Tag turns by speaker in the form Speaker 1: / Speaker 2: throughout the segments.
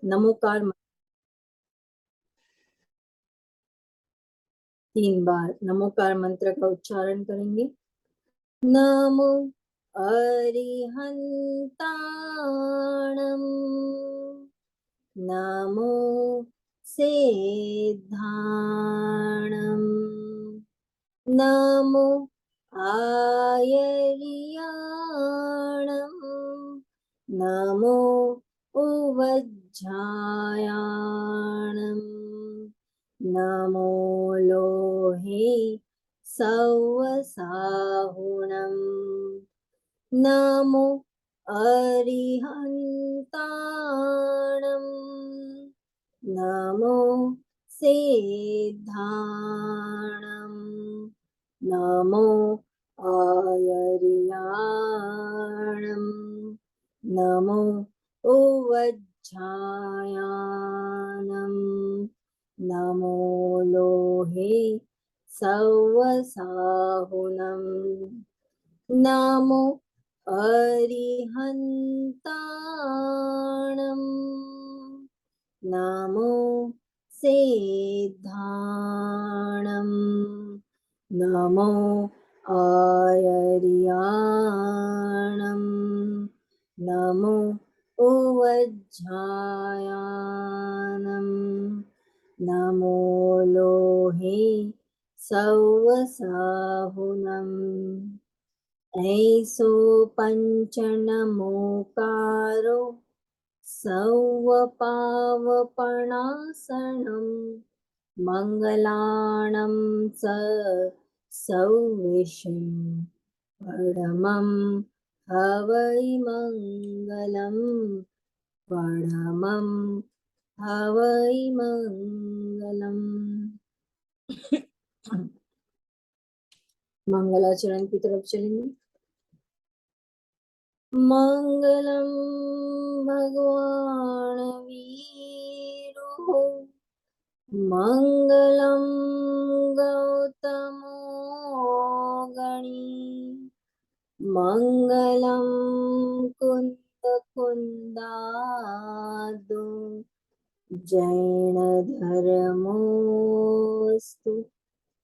Speaker 1: नमोकार 3 बार नमोकार मंत्र का उच्चारण करेंगे। नमो अरिहंताणं, नमो सिद्धाणं, नमो आयर्याणं, नमो उवज्झायाणं, नमो लोहे सवसाहुणं, नमो अरिहंताणं, नमो सिद्धाणं, नमो आयर्याणं, नमो उवज्झायाणं, नमो लोहे सवसाहुणं, नमो अरिहंताणं, नमो सिद्धाणं, नमो आयर्याणं, नमो उवज्झायाणं, नमो लोहे सवसाहुणं। ऐसो पंचनमोकारो सौवपावपणासनं, मंगलाणं सौविष्णु परमं हवै मंगलं, परमं हवै मंगलम्। मंगलाचरण की तरफ चलेंगे। मंगलम भगवान वीरो, मंगलम गौतमो गणी, मंगलम कुंद कुंदादो, जैन धर्मोस्तु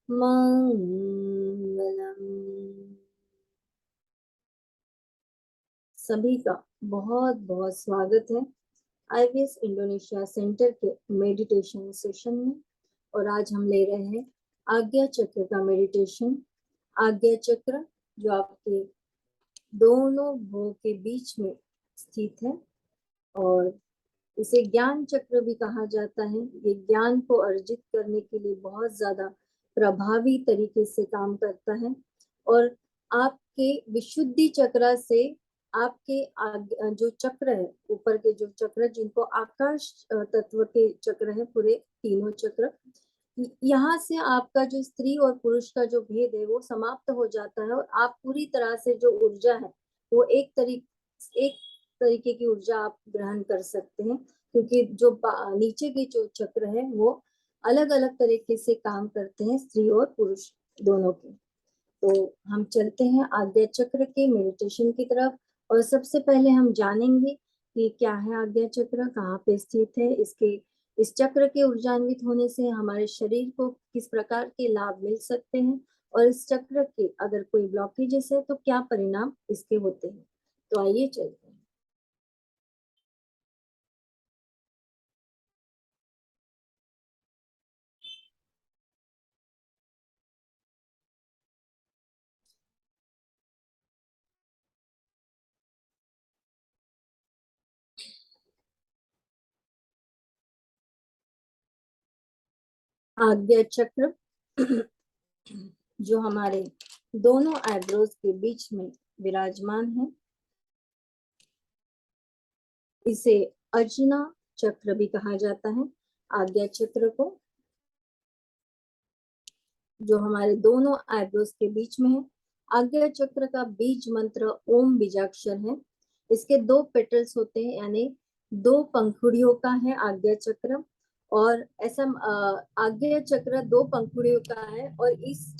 Speaker 1: मंगलम। सभी का बहुत बहुत स्वागत है IVS इंडोनेशिया सेंटर के मेडिटेशन सेशन में। और आज हम ले रहे हैं आज्ञा चक्र का मेडिटेशन। आज्ञा चक्र जो आपके दोनों भुवों के बीच में स्थित है और इसे ज्ञान चक्र भी कहा जाता है। ये ज्ञान को अर्जित करने के लिए बहुत ज्यादा प्रभावी तरीके से काम करता है और आपके विशुद्धि चक्र से आपके जो चक्र है, ऊपर के जो चक्र जिनको आकाश तत्व के चक्र है, पूरे तीनों चक्र, यहाँ से आपका जो स्त्री और पुरुष का जो भेद है वो समाप्त हो जाता है और आप पूरी तरह से जो ऊर्जा है वो एक तरीके की ऊर्जा आप ग्रहण कर सकते हैं, क्योंकि जो नीचे के जो चक्र है वो अलग अलग तरीके से काम करते हैं, स्त्री और पुरुष दोनों के। तो हम चलते हैं आज्ञा चक्र के मेडिटेशन की तरफ और सबसे पहले हम जानेंगे कि क्या है आज्ञा चक्र, कहाँ पे स्थित है, इस चक्र के ऊर्जान्वित होने से हमारे शरीर को किस प्रकार के लाभ मिल सकते हैं और इस चक्र के अगर कोई ब्लॉकेजेस है तो क्या परिणाम इसके होते हैं। तो आइए चलते हैं। आज्ञा चक्र जो हमारे दोनों आईब्रोज के बीच में विराजमान है, इसे अजना चक्र भी कहा जाता है। आज्ञा चक्र को जो हमारे दोनों आईब्रोज के बीच में है, आज्ञा चक्र का बीज मंत्र ओम बीजाक्षर है। इसके 2 पेटल्स होते हैं, यानी 2 पंखुड़ियों का है आज्ञा चक्र। और ऐसा आज्ञा चक्र 2 पंखुड़ियों का है और इस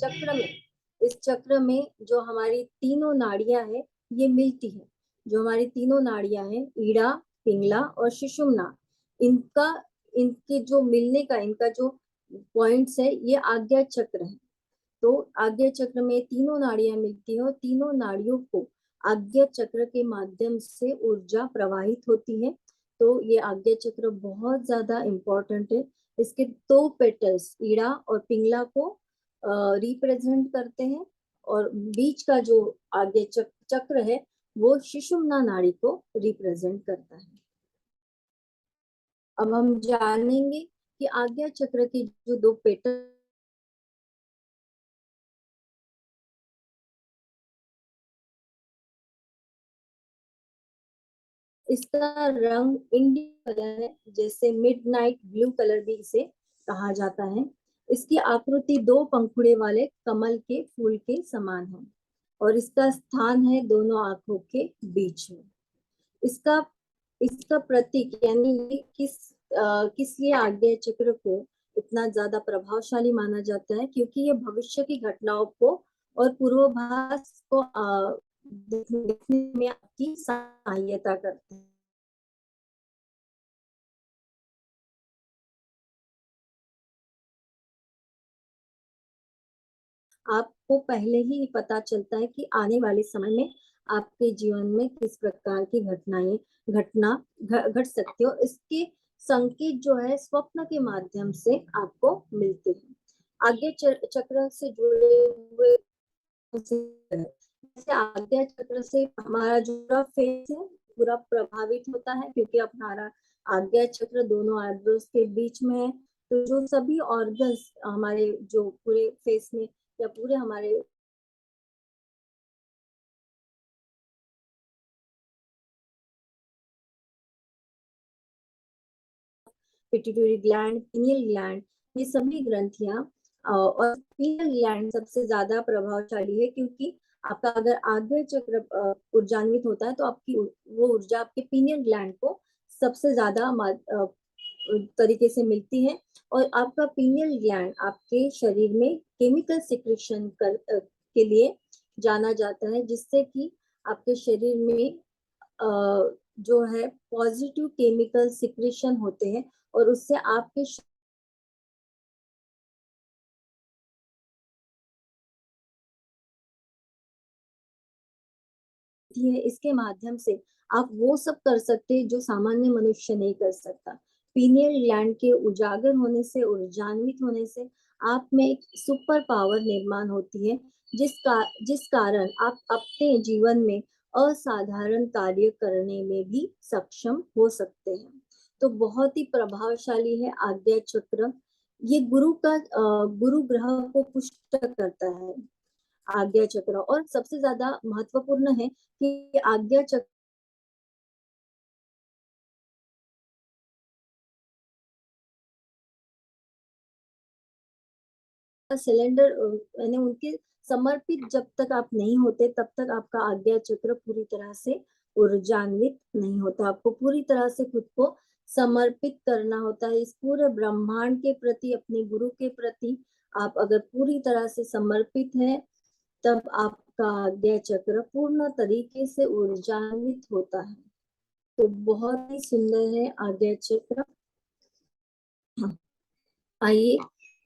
Speaker 1: चक्र में जो हमारी तीनों नाड़ियां है ये मिलती है। जो हमारी तीनों नाड़ियां हैं, ईड़ा, पिंगला और सुषुम्ना, इनका इनके जो मिलने का इनका जो पॉइंट्स है ये आज्ञा चक्र है। तो आज्ञा चक्र में तीनों नाड़ियां मिलती हैं और तीनों नाड़ियों को आज्ञा चक्र के माध्यम से ऊर्जा प्रवाहित होती है। तो ये आज्ञा चक्र बहुत ज्यादा इम्पोर्टेंट है। इसके दो पेटल्स ईड़ा और पिंगला को रिप्रेजेंट करते हैं और बीच का जो आज्ञा चक्र है वो सुषुम्ना नाड़ी को रिप्रेजेंट करता है। अब हम जानेंगे कि आज्ञा चक्र के जो दो पेटल इसका रंग इंडियन कलर है, जैसे मिडनाइट ब्लू कलर भी इसे कहा जाता है। इसकी आकृति दो पंखुड़े वाले कमल के फूल के समान है और इसका स्थान है दोनों आंखों के बीच में। इसका इसका प्रतीक यानी ये किस लिए आज्ञा चक्र को इतना ज्यादा प्रभावशाली माना जाता है, क्योंकि ये भविष्य की घटनाओं को और पूर्वाभास को देखने में आपकी सहायता करते हैं। आपको पहले ही पता चलता है कि आने वाले समय में आपके जीवन में किस प्रकार की घटना घट सकती है और इसके संकेत जो है स्वप्न के माध्यम से आपको मिलते हैं। आगे चक्र से जुड़े हुए जैसे आज्ञा चक्र से हमारा जो पूरा फेस है पूरा प्रभावित होता है, क्योंकि हमारा आज्ञा चक्र दोनों आईब्रोज के बीच में है। तो जो सभी ऑर्गन्स हमारे जो पूरे फेस में या पूरे हमारे पिट्यूटरी ग्लैंड, पीनियल ग्लैंड, ये सभी ग्रंथियां और पीनियल ग्लैंड सबसे ज्यादा प्रभावशाली है, क्योंकि आपका अगर आज्ञा चक्र ऊर्जान्वित होता है तो आपकी वो ऊर्जा आपके पीनियल ग्लैंड को सबसे ज्यादा तरीके से मिलती है। और आपका पीनियल ग्लैंड आपके शरीर में केमिकल सिक्रेशन के लिए जाना जाता है, जिससे कि आपके शरीर में जो है पॉजिटिव केमिकल सिक्रेशन होते हैं और उससे आपके है इसके माध्यम से आप वो सब कर सकते हैं जो सामान्य मनुष्य नहीं कर सकता। पीनियल ग्लैंड के उजागर होने से ऊर्जान्वित होने से आप में एक सुपर पावर निर्माण होती है, जिस कारण आप अपने जीवन में असाधारण कार्य करने में भी सक्षम हो सकते हैं। तो बहुत ही प्रभावशाली है आज्ञा चक्र। ये गुरु ग्रह को पुष्ट करता है आज्ञा चक्र, और सबसे ज्यादा महत्वपूर्ण है कि आज्ञा चक्र सिलेंडर यानी उनके समर्पित जब तक आप नहीं होते तब तक आपका आज्ञा चक्र पूरी तरह से ऊर्जान्वित नहीं होता। आपको पूरी तरह से खुद को समर्पित करना होता है इस पूरे ब्रह्मांड के प्रति, अपने गुरु के प्रति। आप अगर पूरी तरह से समर्पित है तब आपका आज्ञा चक्र पूर्ण तरीके से ऊर्जान्वित होता है। तो बहुत ही सुंदर है आज्ञा चक्र। आइए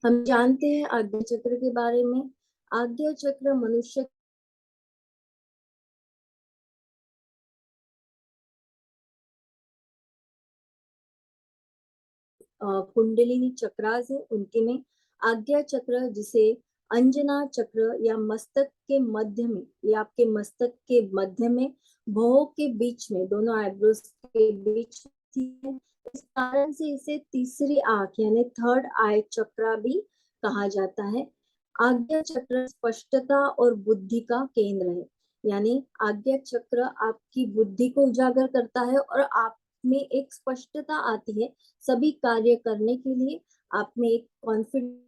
Speaker 1: हम जानते हैं आज्ञा चक्र के बारे में। आज्ञा चक्र मनुष्य कुंडलिनी चक्रास है उनके में आज्ञा चक्र, जिसे अंजना चक्र या मस्तक के मध्य में या आपके मस्तक के मध्य में भौहों के बीच में दोनों आईब्रोज के बीच है। इस कारण से इसे तीसरी आंख यानी थर्ड आई चक्र भी कहा जाता है। आज्ञा चक्र स्पष्टता और बुद्धि का केंद्र है, यानी आज्ञा चक्र आपकी बुद्धि को उजागर करता है और आप में एक स्पष्टता आती है सभी कार्य करने के लिए। आप में एक कॉन्फिडेंस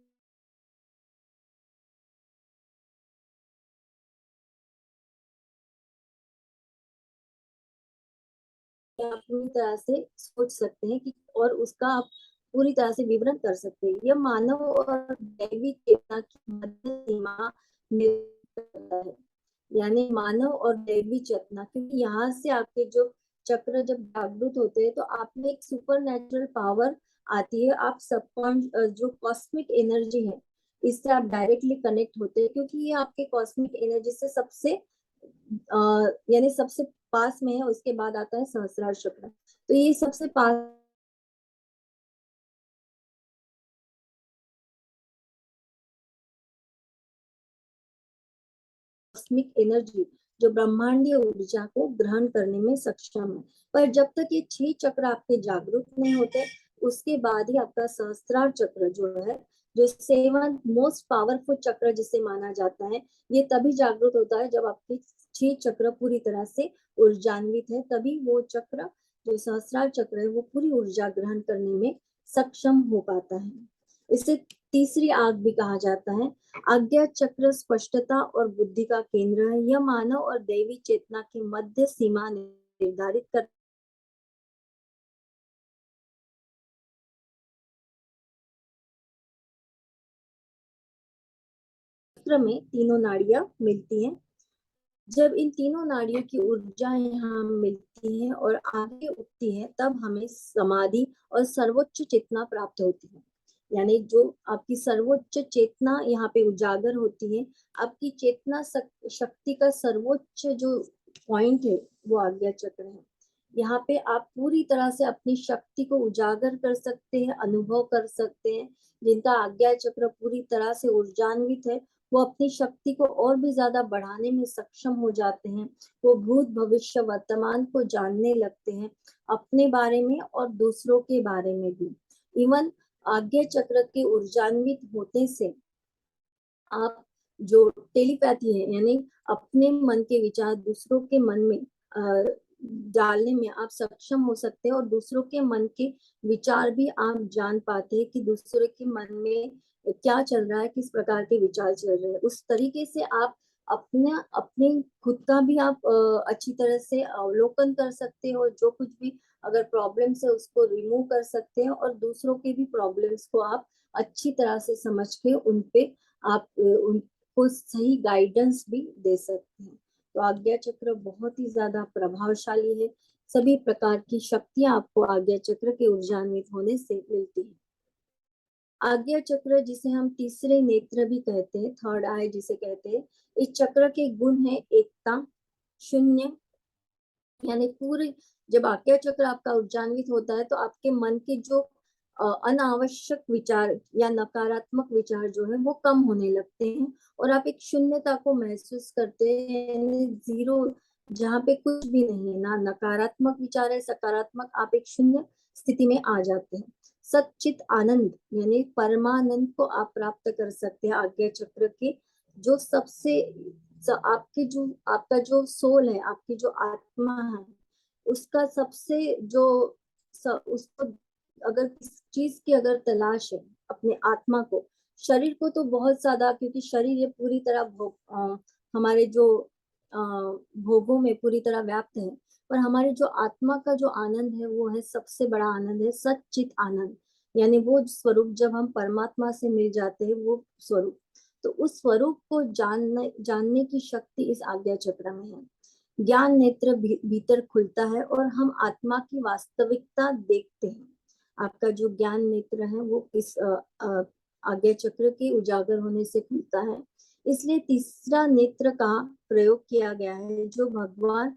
Speaker 1: आप पूरी तरह से सोच सकते हैं कि और उसका आप पूरी तरह से विवरण कर सकते हैं। यह मानव और दैवी चेतना की मध्य सीमा में है, यानी मानव और दैवी चेतना, क्योंकि यहाँ से आपके जो चक्र जब जागृत होते हैं तो आप में एक सुपर नेचुरल पावर आती है। आप जो कॉस्मिक एनर्जी है इससे आप डायरेक्टली कनेक्ट होते हैं, क्योंकि ये आपके कॉस्मिक एनर्जी से सबसे यानी सबसे पास में है। उसके बाद आता है सहस्रार चक्र। तो ये सबसे पास कॉस्मिक एनर्जी जो ब्रह्मांडीय ऊर्जा को ग्रहण करने में सक्षम है। पर जब तक ये 6 चक्र आपके जागरूक नहीं होते, उसके बाद ही आपका सहस्त्रार चक्र जो है, जो 7 मोस्ट पावरफुल चक्र जिसे माना जाता है, ये तभी जागृत होता है जब आपके 6 चक्र पूरी तरह से ऊर्जान्वित है। तभी वो चक्र जो सहस्त्रार चक्र है वो पूरी ऊर्जा ग्रहण करने में सक्षम हो पाता है। इसे तीसरी आग भी कहा जाता है। आज्ञा चक्र स्पष्टता और बुद्धि का केंद्र है। यह मानव और दैवी चेतना की मध्य सीमा निर्धारित कर चक्र में तीनों नाड़ियां मिलती हैं। जब इन तीनों नाड़ियों की ऊर्जा यहाँ मिलती है और आगे उठती है, तब हमें समाधि और सर्वोच्च चेतना प्राप्त होती है। यानी जो आपकी सर्वोच्च चेतना यहाँ पे उजागर होती है, आपकी चेतना शक्ति का सर्वोच्च जो पॉइंट है वो आज्ञा चक्र है। यहाँ पे आप पूरी तरह से अपनी शक्ति को उजागर कर सकते हैं, अनुभव कर सकते हैं। जिनका आज्ञा चक्र पूरी तरह से ऊर्जान्वित है, वो अपनी शक्ति को और भी ज्यादा बढ़ाने में सक्षम हो जाते हैं। वो भूत भविष्य वर्तमान को जानने लगते हैं, अपने बारे में और दूसरों के बारे में भी। इवन आज्ञा चक्र के ऊर्जान्वित होते से आप जो टेलीपैथी है, यानी अपने मन के विचार दूसरों के मन में डालने में आप सक्षम हो सकते हैं, और दूसरों के मन के विचार भी आप जान पाते हैं कि दूसरे के मन में क्या चल रहा है, किस प्रकार के विचार चल रहे हैं। उस तरीके से आप अपना अपने खुद का भी आप अच्छी तरह से अवलोकन कर सकते हो। जो कुछ भी अगर प्रॉब्लम्स है उसको रिमूव कर सकते हैं, और दूसरों के भी प्रॉब्लम्स को आप अच्छी तरह से समझ के उनपे आप उनको सही गाइडेंस भी दे सकते हैं। तो आज्ञा चक्र बहुत ही ज्यादा प्रभावशाली है। सभी प्रकार की शक्तियां आपको आज्ञा चक्र के ऊर्जान्वित होने से मिलती है। आज्ञा चक्र जिसे हम तीसरे नेत्र भी कहते हैं, थर्ड आई जिसे कहते हैं, इस चक्र के गुण है एकता, शून्य, यानी पूरे जब आज्ञा चक्र आपका ऊर्जान्वित होता है तो आपके मन के जो अनावश्यक विचार या नकारात्मक विचार जो है वो कम होने लगते हैं, और आप एक शून्यता को महसूस करते हैं, यानी जीरो, जहाँ पे कुछ भी नहीं है, ना नकारात्मक विचार है सकारात्मक, आप एक शून्य स्थिति में आ जाते हैं। सच्चित आनंद यानी परमानंद को आप प्राप्त कर सकते हैं आज्ञा चक्र के जो सबसे आपके जो आपका जो सोल है, आपकी जो आत्मा है, उसका सबसे जो उसको अगर किस चीज की अगर तलाश है अपने आत्मा को, शरीर को तो बहुत ज्यादा, क्योंकि शरीर ये पूरी तरह हमारे जो भोगों में पूरी तरह व्याप्त है, पर हमारे जो आत्मा का जो आनंद है वो है सबसे बड़ा आनंद है, सच्चित आनंद। यानी वो स्वरूप जब हम परमात्मा से मिल जाते हैं, वो स्वरूप, तो उस स्वरूप को जानने की शक्ति इस आज्ञा चक्र में है। ज्ञान नेत्र भीतर खुलता है और हम आत्मा की वास्तविकता देखते हैं। आपका जो ज्ञान नेत्र है वो इस आज्ञा चक्र के उजागर होने से खुलता है। इसलिए तीसरा नेत्र का प्रयोग किया गया है, जो भगवान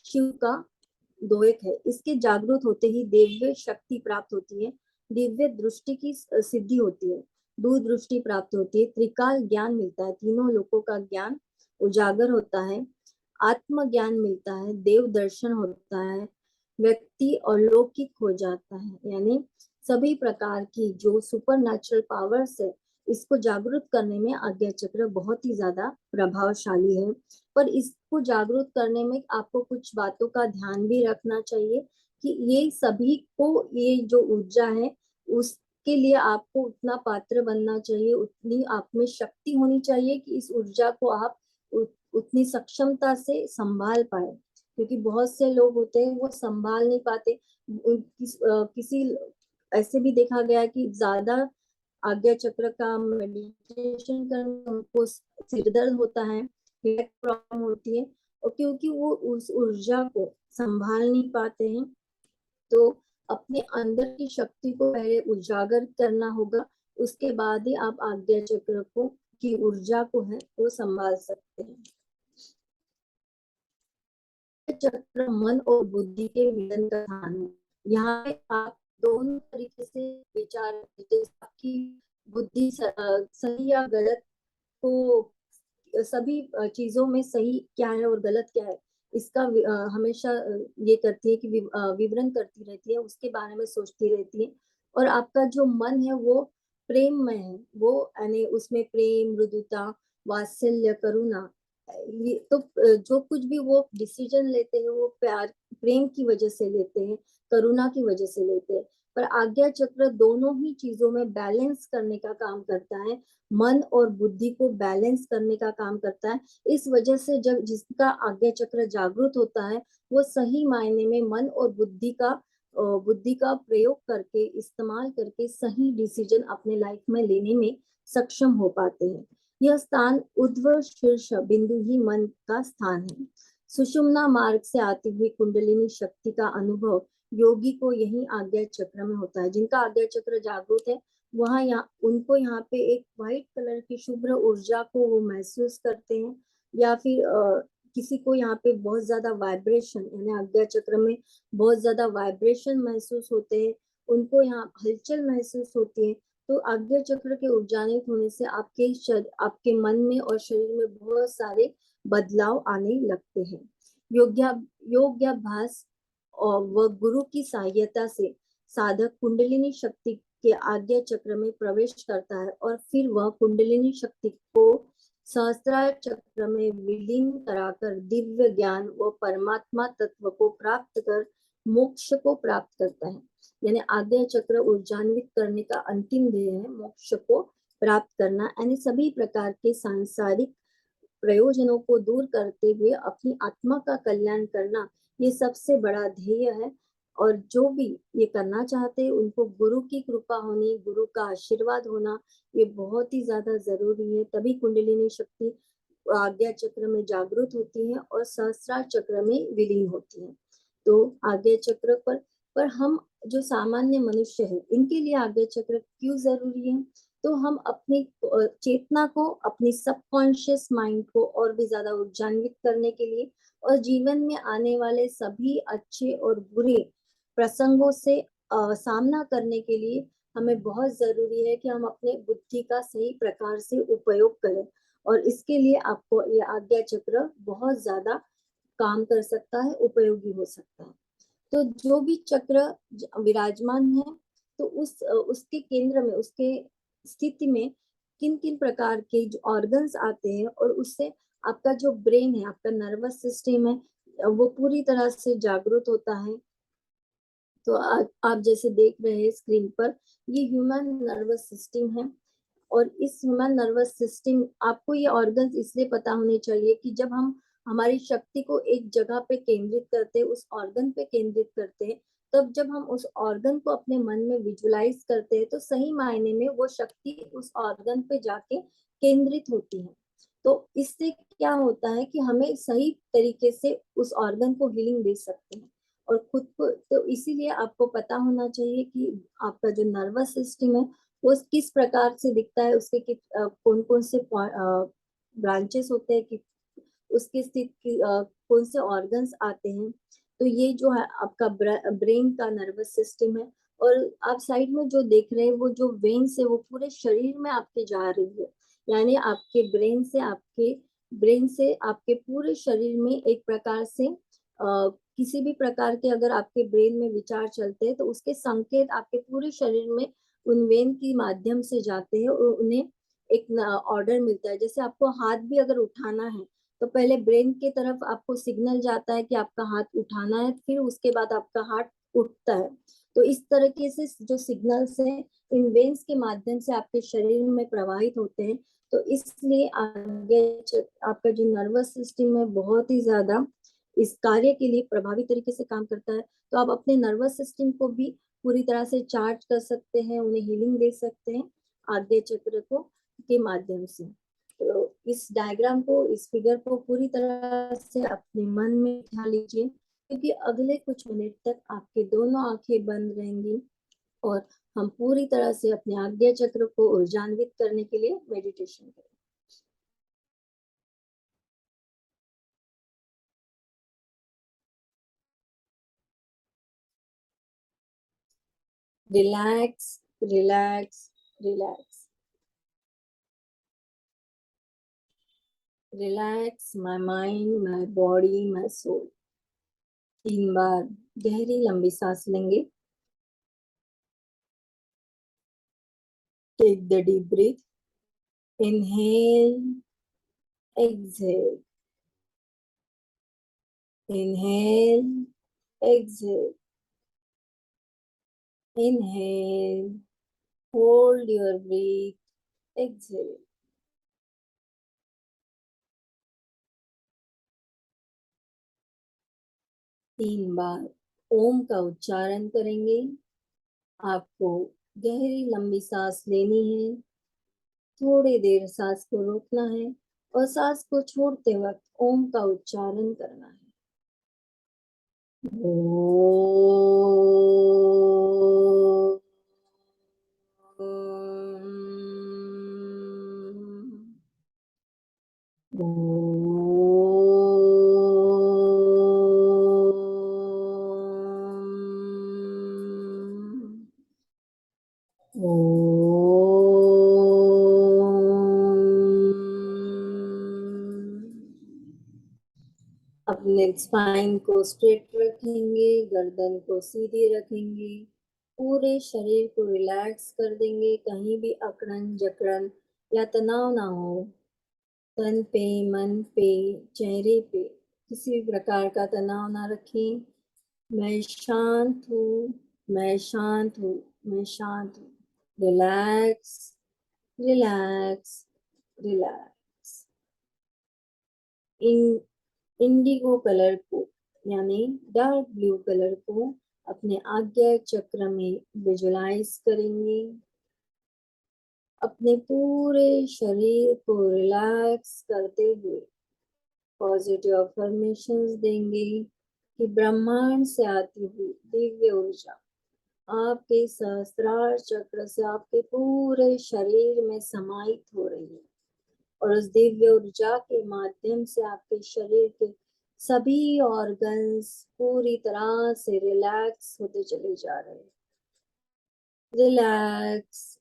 Speaker 1: शिव का दोयक है। इसके जागृत होते ही दिव्य शक्ति प्राप्त होती है, दिव्य दृष्टि की सिद्धि होती है, दूरदृष्टि प्राप्त होती है, त्रिकाल ज्ञान मिलता है, तीनों लोकों का ज्ञान उजागर होता है, आत्म ज्ञान मिलता है, देव दर्शन होता है, व्यक्ति अलौकिक हो जाता है। यानी सभी प्रकार की जो सुपर नेचुरल पावर्स है, इसको जागृत करने में आज्ञा चक्र बहुत ही ज्यादा प्रभावशाली है। पर इसको जागरूक करने में आपको कुछ बातों का ध्यान भी रखना चाहिए कि ये सभी को, ये जो ऊर्जा है उसके लिए आपको उतना पात्र बनना चाहिए, उतनी आप में शक्ति होनी चाहिए कि इस ऊर्जा को आप उतनी सक्षमता से संभाल पाए। क्योंकि बहुत से लोग होते हैं वो संभाल नहीं पाते। किसी ऐसे भी देखा गया कि ज्यादा आज्ञा चक्र का मेडिटेशन करने में उनको सिर दर्द होता है, हेड प्रॉब्लम होती है, और क्योंकि वो उस ऊर्जा को संभाल नहीं पाते हैं। तो अपने अंदर की शक्ति को पहले उजागर करना होगा, उसके बाद ही आप आज्ञा चक्र को की ऊर्जा को है वो संभाल सकते हैं। चक्र मन और बुद्धि के मिलन का स्थान है। यहाँ पे आप दोनों तरीके से विचार, आपकी बुद्धि सही या गलत को, सभी चीजों में सही क्या है और गलत क्या है इसका हमेशा ये करती है कि विवरण करती रहती है, उसके बारे में सोचती रहती है। और आपका जो मन है वो प्रेममय है, वो यानी उसमें प्रेम, मृदुता, वात्सल्य, करुणा, ये तो जो कुछ भी वो डिसीजन लेते हैं वो प्यार, प्रेम की वजह से लेते हैं, करुणा की वजह से लेते हैं। पर आज्ञा चक्र दोनों ही चीजों में बैलेंस करने का काम करता है, मन और बुद्धि को बैलेंस करने का काम करता है। इस वजह से जब जिसका आज्ञा चक्र जागृत होता है वो सही मायने में मन और बुद्धि का प्रयोग करके, इस्तेमाल करके सही डिसीजन अपने लाइफ में लेने में सक्षम हो पाते हैं। यह स्थान ऊर्ध्व शीर्ष बिंदु ही मन का स्थान है। सुषुम्ना मार्ग से आती हुई कुंडलिनी शक्ति का अनुभव योगी को यही आज्ञा चक्र में होता है। जिनका आज्ञा चक्र जागृत है वहां उनको यहाँ पे एक व्हाइट कलर की शुभ्र ऊर्जा को वो महसूस करते हैं, या फिर किसी को यहाँ पे बहुत ज्यादा वाइब्रेशन, यानी आज्ञा चक्र में बहुत ज्यादा वाइब्रेशन महसूस होते हैं, उनको यहाँ हलचल महसूस होती है। तो आज्ञा चक्र के ऊर्जान्वित होने से आपके मन में और शरीर में बहुत सारे बदलाव आने लगते हैं। योगाभ्यास और वह गुरु की सहायता से साधक कुंडलिनी शक्ति के आज्ञा चक्र में प्रवेश करता है और फिर वह कुंडलिनी शक्ति को सहस्त्रार चक्र में विलीन कराकर दिव्य ज्ञान व परमात्मा तत्व को प्राप्त कर मोक्ष को प्राप्त करता है। यानी आज्ञा चक्र ऊर्जान्वित करने का अंतिम ध्येय है मोक्ष को प्राप्त करना, यानी सभी प्रकार के सांसारिक प्रयोजनों को दूर करते हुए अपनी आत्मा का कल्याण करना, ये सबसे बड़ा ध्येय है। और जो भी ये करना चाहते हैं उनको गुरु की कृपा होनी, गुरु का आशीर्वाद होना, ये बहुत ही ज्यादा जरूरी है। तभी कुंडलिनी शक्ति आज्ञा चक्र में जागृत होती है और सहस्त्रार चक्र में विलीन होती है। तो आज्ञा चक्र पर हम जो सामान्य मनुष्य है इनके लिए आज्ञा चक्र क्यों जरूरी है? तो हम अपनी चेतना को, अपनी सबकॉन्शियस माइंड को और भी ज्यादा ऊर्जान्वित करने के लिए और जीवन में आने वाले सभी अच्छे और बुरे प्रसंगों से सामना करने के लिए हमें बहुत जरूरी है कि हम अपने बुद्धि का सही प्रकार से उपयोग करें। और इसके लिए आपको ये आज्ञा चक्र बहुत ज्यादा काम कर सकता है, उपयोगी हो सकता है। तो जो भी चक्र विराजमान है, तो उसके केंद्र में, उसके स्थिति में किन किन प्रकार के जो ऑर्गन्स आते हैं और उससे आपका जो ब्रेन है, आपका नर्वस सिस्टम है वो पूरी तरह से जागृत होता है। तो आप जैसे देख रहे हैं स्क्रीन पर, ये ह्यूमन नर्वस सिस्टम है। और इस ह्यूमन नर्वस सिस्टम, आपको ये ऑर्गन्स इसलिए पता होने चाहिए कि जब हम हमारी शक्ति को एक जगह पे केंद्रित करते हैं, उस ऑर्गन पे केंद्रित करते हैं, तब जब हम उस ऑर्गन को अपने मन में विजुलाइज करते हैं तो सही मायने में वो शक्ति उस ऑर्गन पे जाके केंद्रित होती है। तो इससे क्या होता है कि हमें सही तरीके से उस ऑर्गन को हीलिंग दे सकते हैं और खुद को। तो इसीलिए आपको पता होना चाहिए कि आपका जो नर्वस सिस्टम है वो किस प्रकार से दिखता है, उसके कौन कौन से ब्रांचेस होते हैं, कि उसके स्थित कौन से ऑर्गन्स आते हैं। तो ये जो है आपका ब्रेन का नर्वस सिस्टम है। और आप साइड में जो देख रहे हैं वो जो वेन्स है वो पूरे शरीर में आपके जा रही है, यानी आपके ब्रेन से आपके पूरे शरीर में एक प्रकार से किसी भी प्रकार के अगर आपके ब्रेन में विचार चलते हैं तो उसके संकेत आपके पूरे शरीर में उन वेन के माध्यम से जाते हैं और उन्हें एक ऑर्डर मिलता है। जैसे आपको हाथ भी अगर उठाना है तो पहले ब्रेन के तरफ आपको सिग्नल जाता है कि आपका हाथ उठाना है, फिर उसके बाद आपका हाथ उठता है। तो इस तरीके से जो सिग्नल्स हैं इन वेन्स के माध्यम से आपके शरीर में प्रवाहित होते हैं। तो इसलिए आगे आपका जो नर्वस सिस्टम है बहुत ही ज्यादा इस कार्य के लिए प्रभावी तरीके से काम करता है। तो आप अपने नर्वस सिस्टम को भी पूरी तरह से चार्ज कर सकते हैं, उन्हें हीलिंग दे सकते हैं आज्ञा चक्र को के माध्यम से। तो इस डायग्राम को, इस फिगर को पूरी तरह से अपने मन में ध्यान लीजिए क्योंकि अगले कुछ मिनट तक आपकी दोनों आंखें बंद रहेंगी और हम पूरी तरह से अपने आज्ञा चक्र को ऊर्जान्वित करने के लिए मेडिटेशन करें। Relax, relax, relax, relax my mind, my body, my soul. 3 बार गहरी लंबी सांस लेंगे। Take the deep breath, inhale, exhale, inhale, exhale, inhale, hold your breath, exhale. 3 बार ओम का उच्चारण करेंगे। आपको गहरी लंबी सांस लेनी है, थोड़ी देर सांस को रोकना है और सांस को छोड़ते वक्त ओम का उच्चारण करना है। अपने स्पाइन को स्ट्रेट रखेंगे, गर्दन को सीधी रखेंगे, पूरे शरीर को रिलैक्स कर देंगे। कहीं भी अकड़न जकड़न या तनाव ना हो। तन पे, मन पे, चेहरे पे किसी भी प्रकार का तनाव ना रखें। मैं शांत हूँ, मैं शांत हूँ, मैं शांत हूँ। Relax, relax, relax. इन इंडिगो कलर को यानी डार्क ब्लू कलर को अपने आज्ञा चक्र में विजुलाइज करेंगे। अपने पूरे शरीर को रिलैक्स करते हुए पॉजिटिव अफर्मेशंस देंगे कि ब्रह्मांड से आती हुई दिव्य ऊर्जा आपके सहस्त्रार चक्र से आपके पूरे शरीर में समाहित हो रही है और उस दिव्य ऊर्जा के माध्यम से आपके शरीर के सभी ऑर्गन्स पूरी तरह से रिलैक्स होते चले जा रहे हैं। Relax,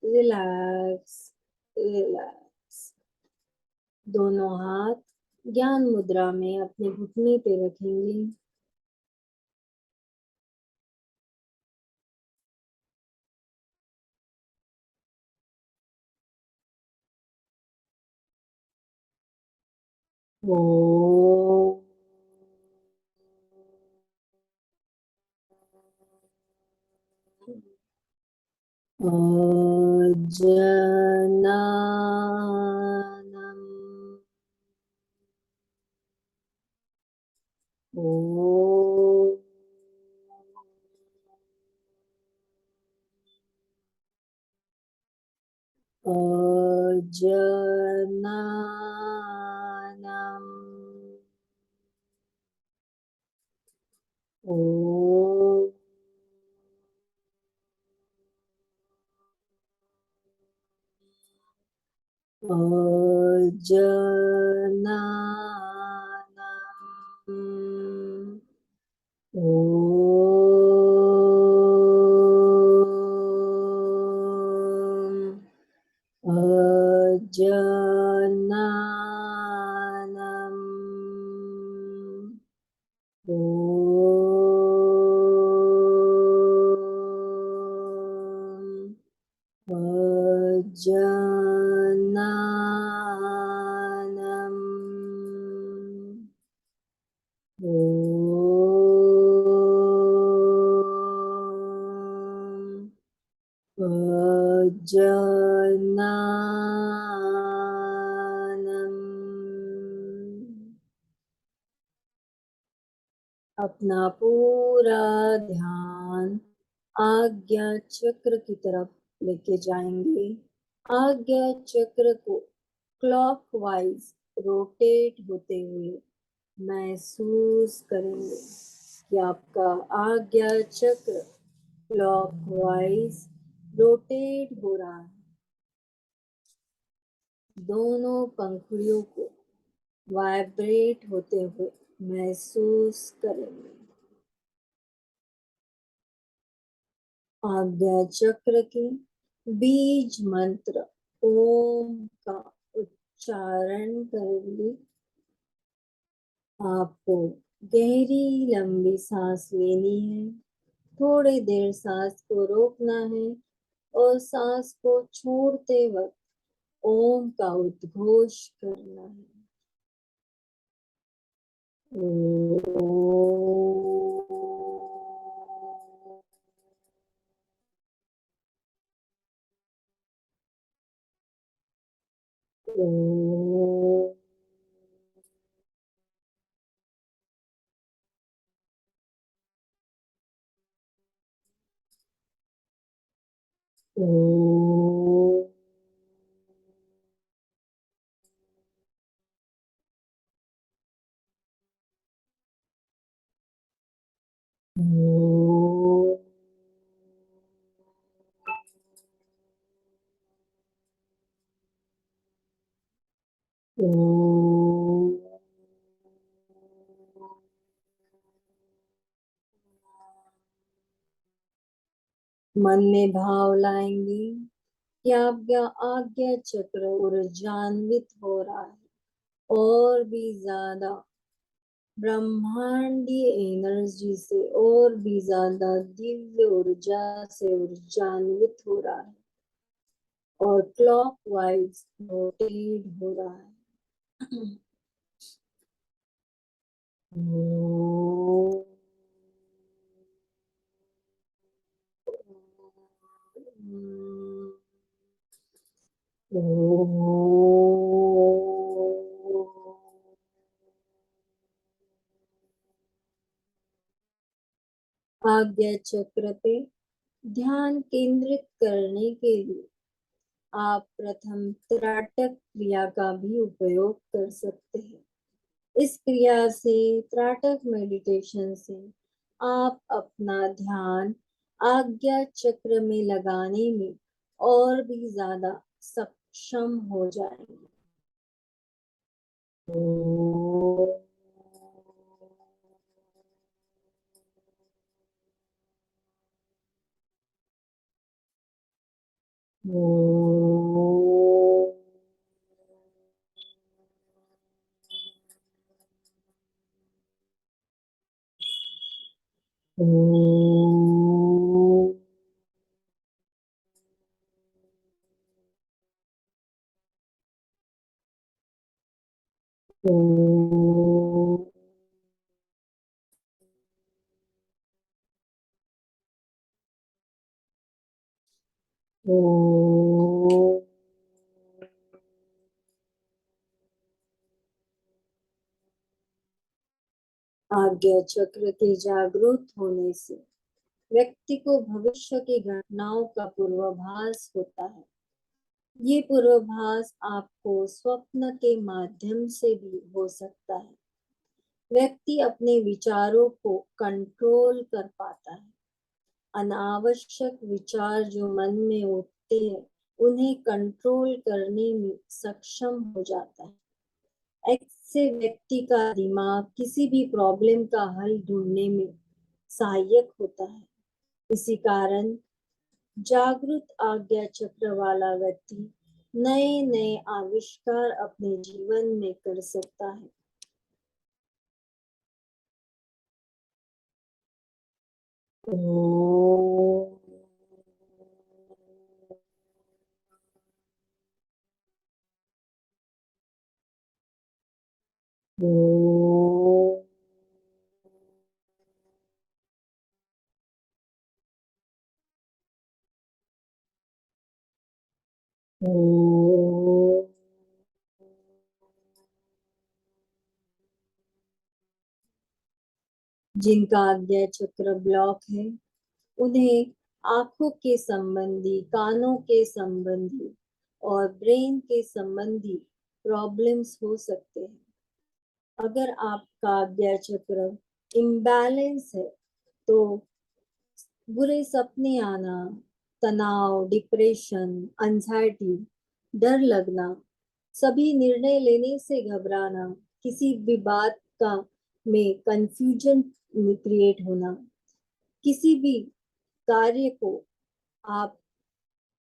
Speaker 1: relax, relax. दोनों हाथ ज्ञान मुद्रा में अपने घुटने पे रखेंगे। ओ अजननम। ओ अजननम। ओ अजननम। ओम अजननम। ओम अजननम। ओम अजननम। अपना पूरा ध्यान आज्ञा चक्र की तरफ लेके जाएंगे। आज्ञा चक्र को क्लॉकवाइज रोटेट होते हुए महसूस करेंगे। कि आपका आज्ञा चक्र क्लॉकवाइज रोटेट हो रहा है। दोनों पंखुड़ियों को वाइब्रेट होते हुए महसूस करेंगे। आज्ञा चक्र के बीज मंत्र ओम का उच्चारण करेंगे। आपको गहरी लंबी सांस लेनी है। थोड़ी देर सांस को रोकना है और सांस को छोड़ते वक्त ओम का उद्घोष करना है। मन में भाव लाएंगे कि आपका आज्ञा चक्र ऊर्जान्वित हो रहा है और भी ज्यादा ब्रह्मांडीय एनर्जी से और भी ज्यादा दिव्य ऊर्जा से ऊर्जान्वित हो रहा है और क्लॉकवाइज रोटेट हो रहा है। आज्ञा चक्र पे ध्यान केंद्रित करने के लिए आप प्रथम त्राटक क्रिया का भी उपयोग कर सकते हैं। इस क्रिया से त्राटक मेडिटेशन से आप अपना ध्यान आज्ञा चक्र में लगाने में और भी ज्यादा सक्षम हो जाएंगे। आज्ञा चक्र के जागरूक होने से व्यक्ति को भविष्य की घटनाओं का पूर्वाभास होता है। ये पूर्वाभास आपको स्वप्न के माध्यम से भी हो सकता है। व्यक्ति अपने विचारों को कंट्रोल कर पाता है। अनावश्यक विचार जो मन में उठते हैं उन्हें कंट्रोल करने में सक्षम हो जाता है। ऐसे व्यक्ति का दिमाग किसी भी प्रॉब्लम का हल ढूंढने में सहायक होता है। इसी कारण जागृत आज्ञा चक्र वाला व्यक्ति नए नए आविष्कार अपने जीवन में कर सकता है। जिनका आज्ञा चक्र ब्लॉक है उन्हें आंखों के संबंधी, कानों के संबंधी और ब्रेन के संबंधी प्रॉब्लम्स हो सकते हैं। अगर आपका आज्ञा चक्र इम्बैलेंस है तो बुरे सपने आना, तनाव, डिप्रेशन, एंजाइटी, डर लगना, सभी निर्णय लेने से घबराना, किसी भी बात का में कंफ्यूजन क्रिएट होना, किसी भी कार्य को आप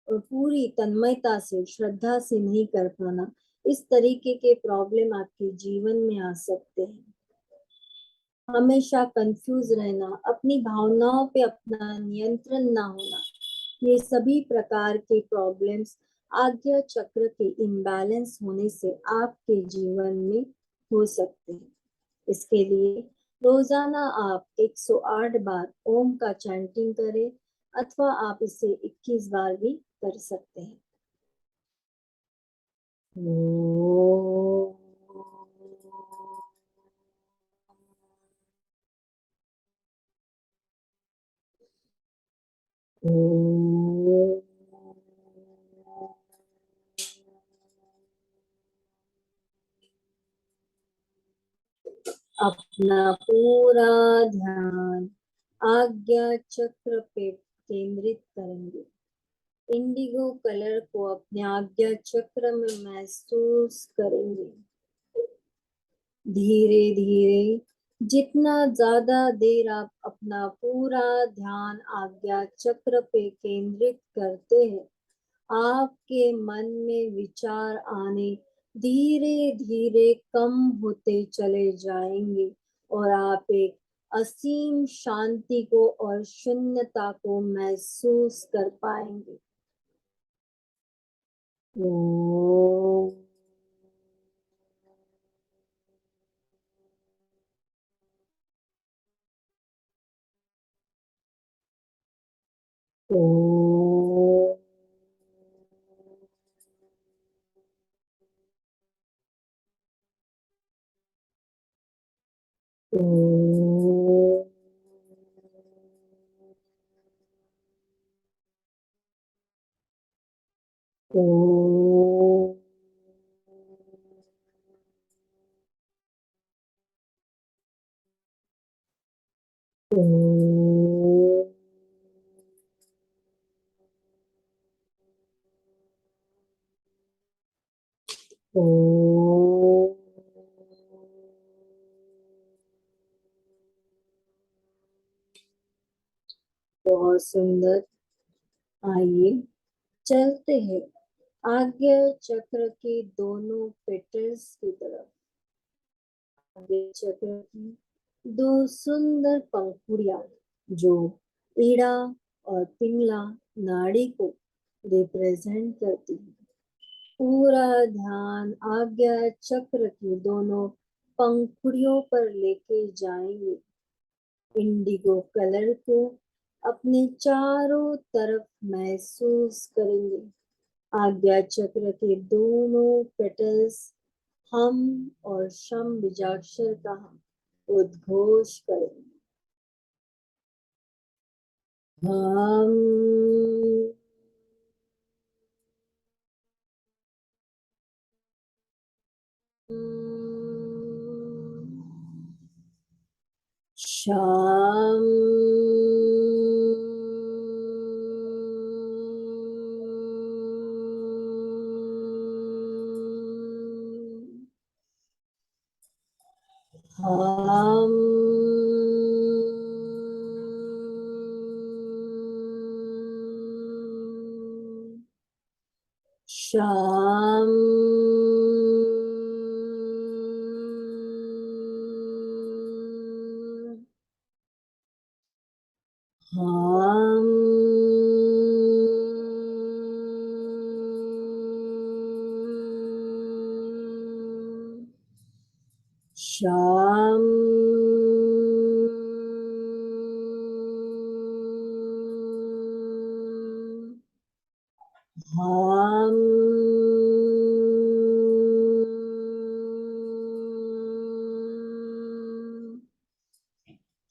Speaker 1: पूरी तन्मयता से, श्रद्धा से नहीं कर पाना, इस तरीके के प्रॉब्लम आपके जीवन में आ सकते हैं। हमेशा कंफ्यूज रहना, अपनी भावनाओं पे अपना नियंत्रण ना होना, ये सभी प्रकार के प्रॉब्लम्स आज्ञा चक्र के इम्बैलेंस होने से आपके जीवन में हो सकते हैं। इसके लिए रोजाना आप 108 बार ओम का चैंटिंग करें अथवा आप इसे 21 बार भी कर सकते हैं। ओम अपना पूरा ध्यान आज्ञा चक्र पे केंद्रित करेंगे। इंडिगो कलर को अपने आज्ञा चक्र में महसूस करेंगे। धीरे धीरे जितना ज्यादा देर आप अपना पूरा ध्यान आज्ञा चक्र पे केंद्रित करते हैं, आपके मन में विचार आने धीरे धीरे कम होते चले जाएंगे और आप एक असीम शांति को और शून्यता को महसूस कर पाएंगे। ओम ओम ओम ओम ओम ओम। बहुत सुंदर। आइए चलते हैं आज्ञा चक्र के दोनों पेटल्स की तरफ। आज्ञा चक्र की दो सुंदर पंखुड़ियां जो ईड़ा और पिंगला नाड़ी को रिप्रेजेंट करती है। पूरा ध्यान आज्ञा चक्र की दोनों पंखुड़ियों पर लेके जाएंगे। इंडिगो कलर को अपने चारों तरफ महसूस करेंगे। आज्ञा चक्र के दोनों पेटल्स हम और शम बीजाक्षर का हम उद्घोष करेंगे। हम शाम हम शाम हम शाम हम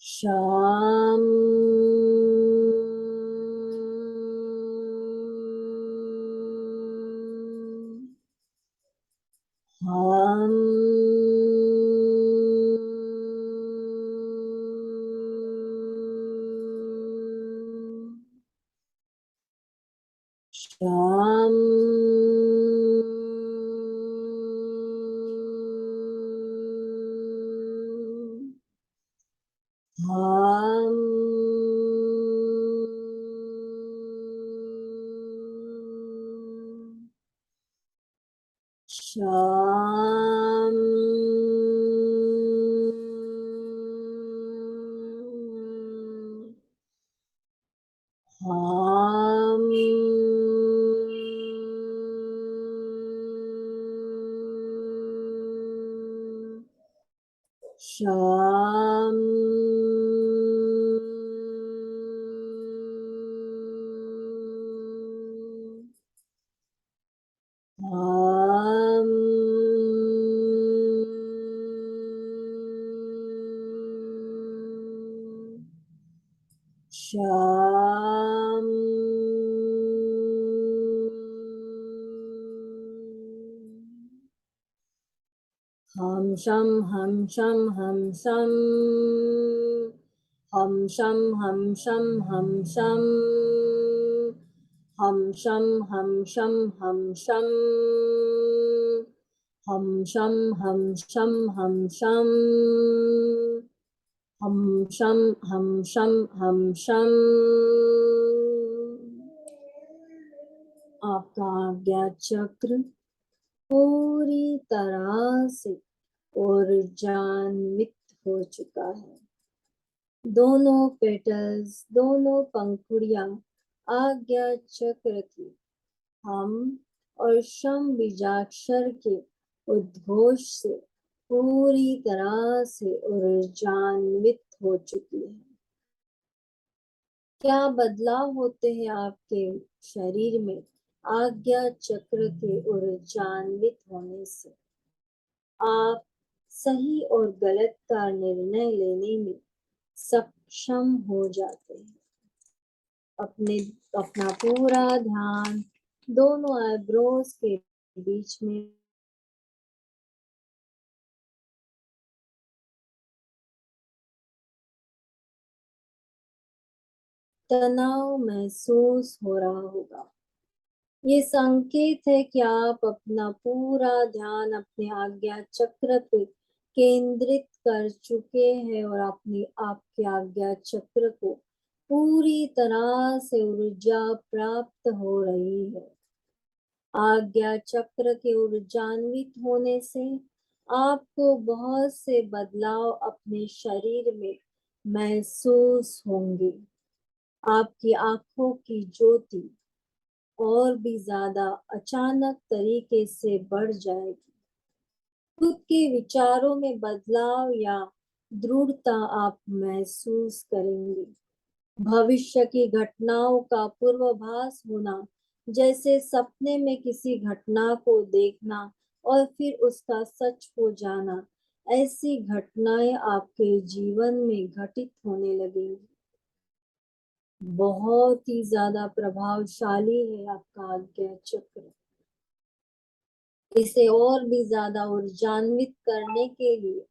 Speaker 1: शाम हम श्याम हम श्याम हम श्याम हम श्याम हम शम हम शम हम शम हम शम हम शम हम शम हम शम हम शम हम शम हम शम हम शम हम शम हम शम हम शम हम शम। आपका आज्ञा चक्र पूरी तरह से ऊर्जान्वित हो चुका है। दोनों पेटल्स, दोनों पंखुड़ियां आज्ञा चक्र की हम और शम बीजाक्षर के उद्घोष से पूरी तरह से ऊर्जान्वित हो चुकी है। क्या बदलाव होते हैं आपके शरीर में आज्ञा चक्र के ऊर्जान्वित होने से? आप सही और गलत का निर्णय लेने में सक्षम हो जाते हैं। अपना पूरा ध्यान दोनों आईब्रोज के बीच में तनाव महसूस हो रहा होगा। ये संकेत है कि आप अपना पूरा ध्यान अपने आज्ञा चक्र पे केंद्रित कर चुके हैं और अपनी आपके आज्ञा चक्र को पूरी तरह से ऊर्जा प्राप्त हो रही है। आज्ञा चक्र के ऊर्जान्वित होने से आपको बहुत से बदलाव अपने शरीर में महसूस होंगे। आपकी आंखों की ज्योति और भी ज्यादा अचानक तरीके से बढ़ जाएगी। खुद के विचारों में बदलाव या दृढ़ता आप महसूस करेंगे। भविष्य की घटनाओं का पूर्वाभास होना, जैसे सपने में किसी घटना को देखना और फिर उसका सच हो जाना, ऐसी घटनाएं आपके जीवन में घटित होने लगेंगी। बहुत ही ज्यादा प्रभावशाली है आपका आज्ञा चक्र। इसे और भी ज्यादा ऊर्जान्वित करने के लिए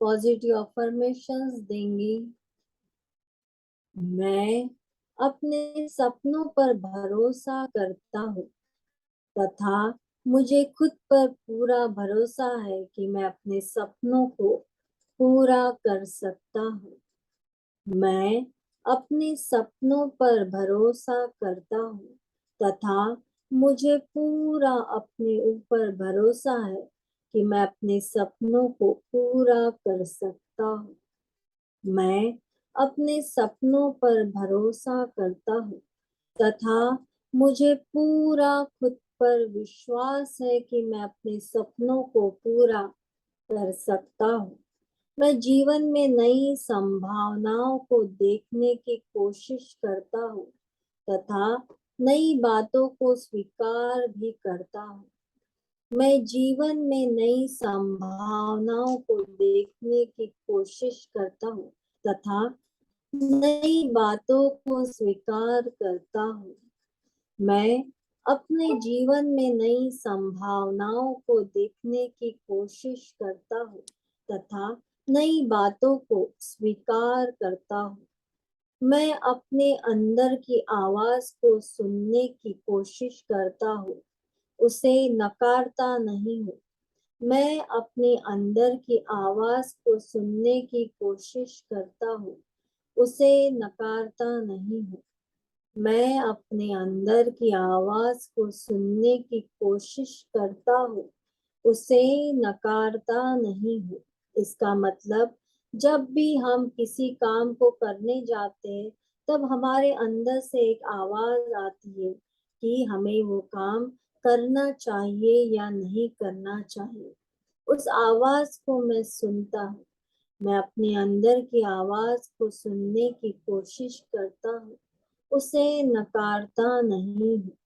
Speaker 1: पॉजिटिव अफर्मेशंस देंगी। मैं अपने सपनों पर भरोसा करता हूँ तथा मुझे खुद पर पूरा भरोसा है कि मैं अपने सपनों को पूरा कर सकता हूँ। मैं अपने सपनों पर भरोसा करता हूँ तथा मुझे पूरा अपने ऊपर भरोसा है कि मैं अपने सपनों को पूरा कर सकता हूँ। मैं अपने सपनों पर भरोसा करता हूँ तथा मुझे पूरा खुद पर विश्वास है कि मैं अपने सपनों को पूरा कर सकता हूँ। मैं जीवन में नई संभावनाओं को देखने की कोशिश करता हूँ तथा नई बातों को स्वीकार भी करता हूँ। मैं जीवन में नई संभावनाओं को देखने की कोशिश करता हूँ तथा नई बातों को स्वीकार करता हूँ। मैं अपने जीवन में नई संभावनाओं को देखने की कोशिश करता हूँ तथा नई बातों को स्वीकार करता हूँ। मैं अपने अंदर की आवाज को सुनने की कोशिश करता हूँ, उसे नकारता नहीं हूँ। मैं अपने अंदर की आवाज को सुनने की कोशिश करता हूँ, उसे नकारता नहीं हूँ। मैं अपने अंदर की आवाज को सुनने की कोशिश करता हूँ, उसे नकारता नहीं हूँ। इसका मतलब जब भी हम किसी काम को करने जाते हैं, तब हमारे अंदर से एक आवाज आती है कि हमें वो काम करना चाहिए या नहीं करना चाहिए। उस आवाज को मैं सुनता हूँ। मैं अपने अंदर की आवाज को सुनने की कोशिश करता हूँ, उसे नकारता नहीं हूँ।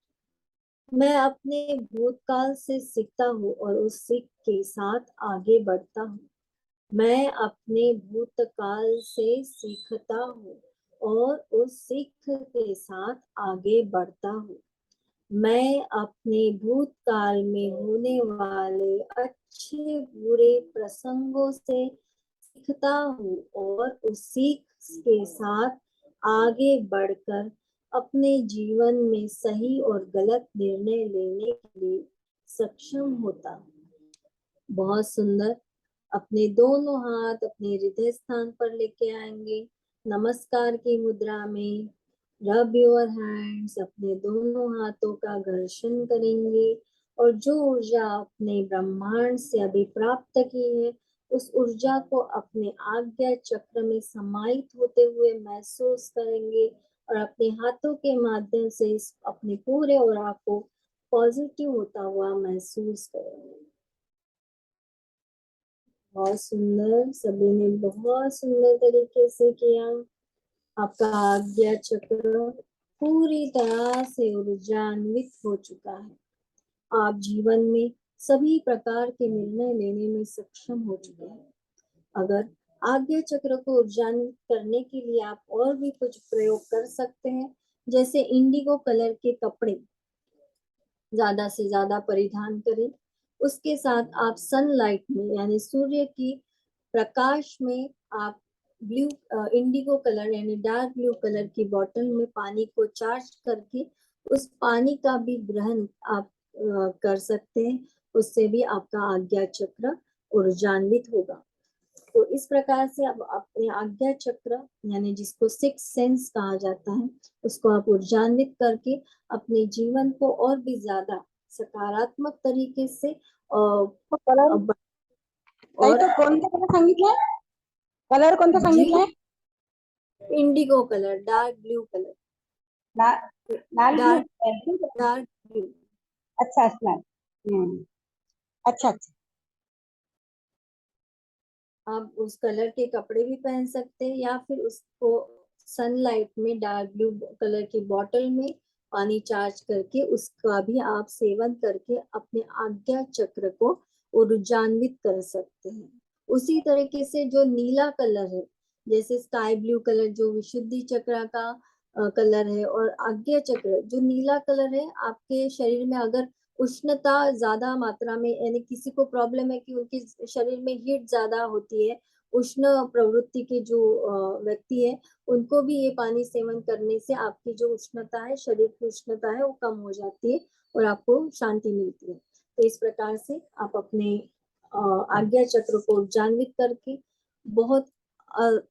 Speaker 1: मैं अपने भूतकाल से सीखता हूँ और उस सीख के साथ आगे बढ़ता हूँ। मैं अपने भूतकाल से सीखता हूँ और उस सीख के साथ आगे बढ़ता हूँ। मैं अपने भूतकाल में होने वाले अच्छे बुरे प्रसंगों से सीखता हूँ और उस सीख के साथ आगे बढ़कर अपने जीवन में सही और गलत निर्णय लेने के लिए सक्षम होता हूँ। बहुत सुंदर। अपने दोनों हाथ अपने हृदय स्थान पर लेके आएंगे, नमस्कार की मुद्रा में। रब योर हैंड्स, अपने दोनों हाथों का घर्षण करेंगे और जो ऊर्जा अपने ब्रह्मांड से अभी प्राप्त की है, उस ऊर्जा को अपने आज्ञा चक्र में समाहित होते हुए महसूस करेंगे और अपने हाथों के माध्यम से इस अपने पूरे ऑरा को पॉजिटिव होता हुआ महसूस करेंगे। बहुत सुंदर, सभी ने बहुत सुंदर तरीके से किया। आपका आज्ञा चक्र पूरी तरह से ऊर्जान्वित हो चुका है। आप जीवन में सभी प्रकार के निर्णय लेने में सक्षम हो चुके हैं। अगर आज्ञा चक्र को ऊर्जान्वित करने के लिए आप और भी कुछ प्रयोग कर सकते हैं, जैसे इंडिगो कलर के कपड़े ज्यादा से ज्यादा परिधान करें। उसके साथ आप सनलाइट में यानी सूर्य की प्रकाश में आप ब्लू इंडिगो कलर यानी डार्क ब्लू कलर की बोतल में पानी को चार्ज करके उस पानी का भी ग्रहण आप कर सकते हैं। उससे भी आपका आज्ञा चक्र ऊर्जान्वित होगा। तो इस प्रकार से अब अपने आज्ञा चक्र यानी जिसको सिक्स सेंस कहा जाता है, उसको आप ऊर्जान्वित करके अपने जीवन को और भी ज्यादा सकारात्मक तरीके से
Speaker 2: तो कलर
Speaker 1: और
Speaker 2: तो कोणता कलर सांगितलाय? कलर कोणता
Speaker 1: जी,
Speaker 2: सांगितलाय?
Speaker 1: Indigo colour, dark blue colour,
Speaker 2: लाल ब्लू,
Speaker 1: डार्क ब्लू।
Speaker 2: अच्छा असणार. अच्छा अच्छा.
Speaker 1: आप उस कलर के कपड़े भी पहन सकते हैं या फिर उसको सनलाइट में डार्क ब्लू कलर की बोतल में पानी चार्ज करके उसका भी आप सेवन करके अपने आज्ञा चक्र को ऊर्जान्वित कर सकते हैं। उसी तरीके से जो नीला कलर है, जैसे स्काई ब्लू कलर जो विशुद्धि चक्र का कलर है, और आज्ञा चक्र जो नीला कलर है, आपके शरीर में अगर उष्णता ज्यादा मात्रा में यानी किसी को प्रॉब्लम है कि उनके शरीर में हीट ज्यादा होती है, उष्ण प्रवृत्ति के जो व्यक्ति है, उनको भी ये पानी सेवन करने से आपकी जो उष्णता है, शरीर की उष्णता है, वो कम हो जाती है और आपको शांति मिलती है। तो इस प्रकार से आप अपने आज्ञा चक्र को ऊर्जान्वित करके बहुत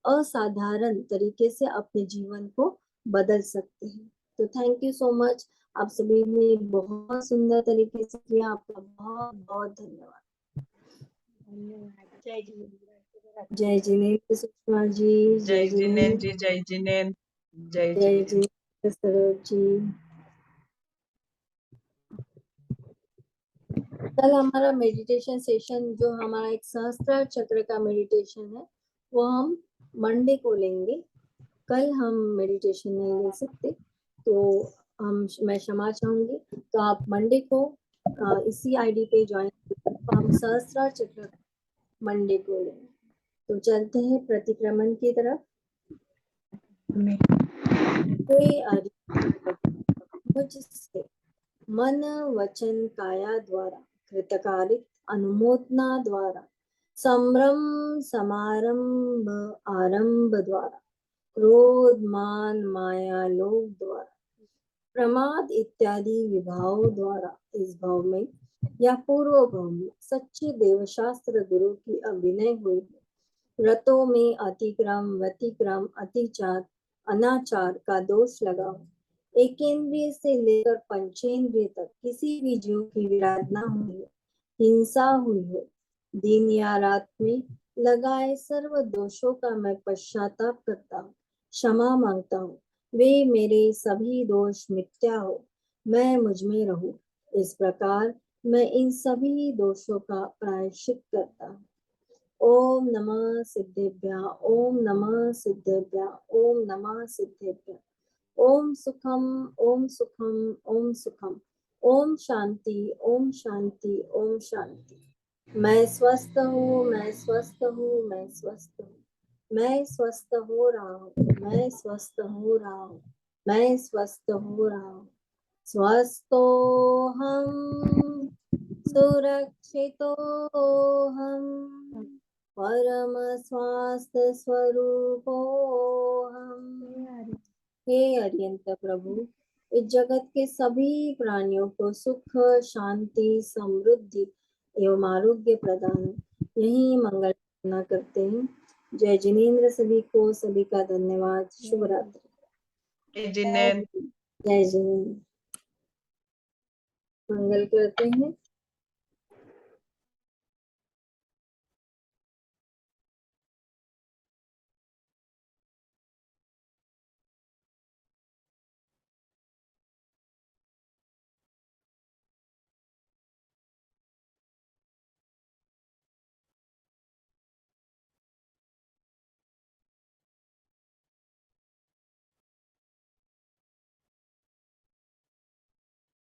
Speaker 1: असाधारण तरीके से अपने जीवन को बदल सकते हैं। तो थैंक यू सो मच। आप सभी ने बहुत सुंदर तरीके से किया। आपका बहुत बहुत धन्यवाद।
Speaker 2: जय जिनेंद्र.
Speaker 1: जय जिनेंद्र सुषमा जी,
Speaker 3: जय जिनेंद्र जी, जय जिनेंद्र, जय
Speaker 1: जय
Speaker 3: जिनेंद्र.
Speaker 1: जिनेंद्र सरोज जी। कल हमारा मेडिटेशन सेशन जो हमारा एक सहस्त्रार चक्र का मेडिटेशन है, वो हम मंडे को लेंगे। कल हम मेडिटेशन नहीं ले सकते, तो मैं क्षमा चाहूंगी। तो आप मंडे को इसी आईडी पे ज्वाइन कीजिए। तो हम सहस्त्रार चक्र मंडे को लेंगे। तो चलते हैं प्रतिक्रमण की तरफ। मुझसे मन वचन काया द्वारा कृतकारित अनुमोदना द्वारा संभ्रम समारंभ आरंभ द्वारा क्रोध मान माया लोभ द्वारा प्रमाद इत्यादि विभावों द्वारा इस भाव में या पूर्व भाव में सच्चे देवशास्त्र गुरु की अभिनय हुई है। व्रतों में अतिक्रम व्यतिक्रम अतिचार अनाचार का दोष लगा हो। एकेंद्रिय से लेकर पंचेंद्रिय तक किसी भी जीव की विराधना हुई हो, हिंसा हुई हो, दिन या रात में लगाए सर्व दोषों का मैं पश्चाताप करता हूँ, क्षमा मांगता हूँ। वे मेरे सभी दोष मिथ्या हो, मैं मुझ में रहूं। इस प्रकार मैं इन सभी दोषों का प्रायश्चित करता हूँ। ओम नमः सिद्धेभ्यः, ओम नमः सिद्धेभ्यः, ओम नमः सिद्धेभ्यः। ओम सुखम, ओम सुखम, ओम सुखम। ओम शांति, ओम शांति, ओम शांति। मैं स्वस्थ हूँ, मैं स्वस्थ हूँ, मैं स्वस्थ हूँ। मैं स्वस्थ हो रहा हूँ, मैं स्वस्थ हो रहा हूँ, मैं स्वस्थ हो रहा हूँ। स्वस्थोऽहं सुरक्षितोऽहं परम स्वास्थ्य स्वरूपोऽहं। हे अरिहंत प्रभु, इस जगत के सभी प्राणियों को सुख शांति समृद्धि एवं आरोग्य प्रदान हो। यही मंगल कामना करते हैं। जय जिनेन्द्र। सभी को सभी का धन्यवाद। शुभ रात्रि।
Speaker 3: जय जिनेन्द्र।
Speaker 1: जय जिनेन्द्र। मंगल करते हैं।